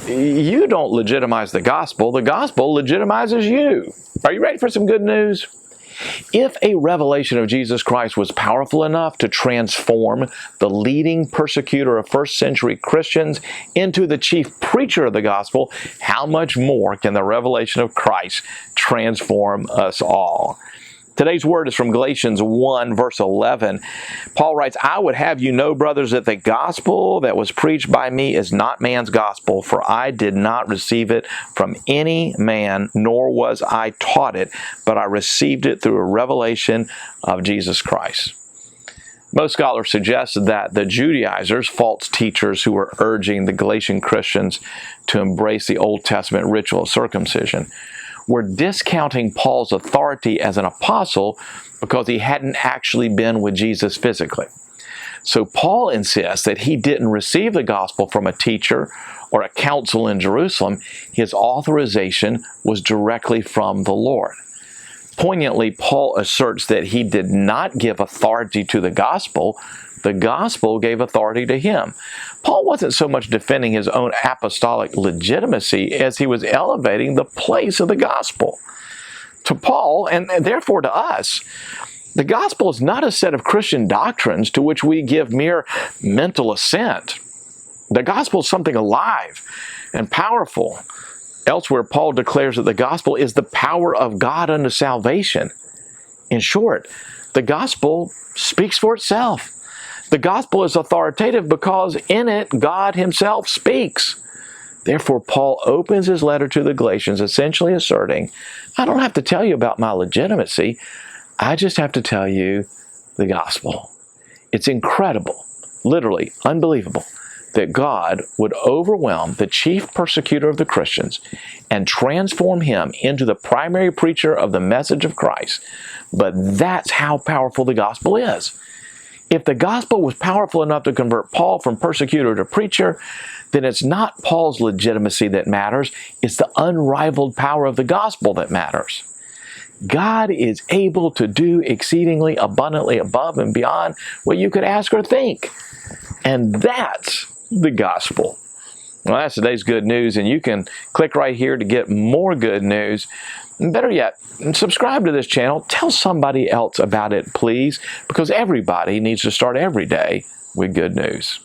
you don't legitimize the gospel legitimizes you. Are you ready for some good news? If a revelation of Jesus Christ was powerful enough to transform the leading persecutor of first century Christians into the chief preacher of the gospel, how much more can the revelation of Christ transform us all? Today's word is from Galatians 1, verse 11. Paul writes, I would have you know, brothers, that the gospel that was preached by me is not man's gospel, for I did not receive it from any man, nor was I taught it, but I received it through a revelation of Jesus Christ. Most scholars suggest that the Judaizers, false teachers who were urging the Galatian Christians to embrace the Old Testament ritual of circumcision, were discounting Paul's authority as an apostle because he hadn't actually been with Jesus physically. So Paul insists that he didn't receive the gospel from a teacher or a council in Jerusalem. His authorization was directly from the Lord. Poignantly, Paul asserts that he did not give authority to the gospel gave authority to him. Paul wasn't so much defending his own apostolic legitimacy as he was elevating the place of the gospel. To Paul, and therefore to us, the gospel is not a set of Christian doctrines to which we give mere mental assent. The gospel is something alive and powerful. Elsewhere, Paul declares that the gospel is the power of God unto salvation. In short, the gospel speaks for itself. The gospel is authoritative because in it God himself speaks. Therefore, Paul opens his letter to the Galatians essentially asserting, I don't have to tell you about my legitimacy. I just have to tell you the gospel. It's incredible, literally unbelievable, that God would overwhelm the chief persecutor of the Christians and transform him into the primary preacher of the message of Christ. But that's how powerful the gospel is. If the gospel was powerful enough to convert Paul from persecutor to preacher, then it's not Paul's legitimacy that matters, it's the unrivaled power of the gospel that matters. God is able to do exceedingly abundantly above and beyond what you could ask or think. And that's the gospel. Well, that's today's good news, and you can click right here to get more good news. And better yet, subscribe to this channel. Tell somebody else about it, please, because everybody needs to start every day with good news.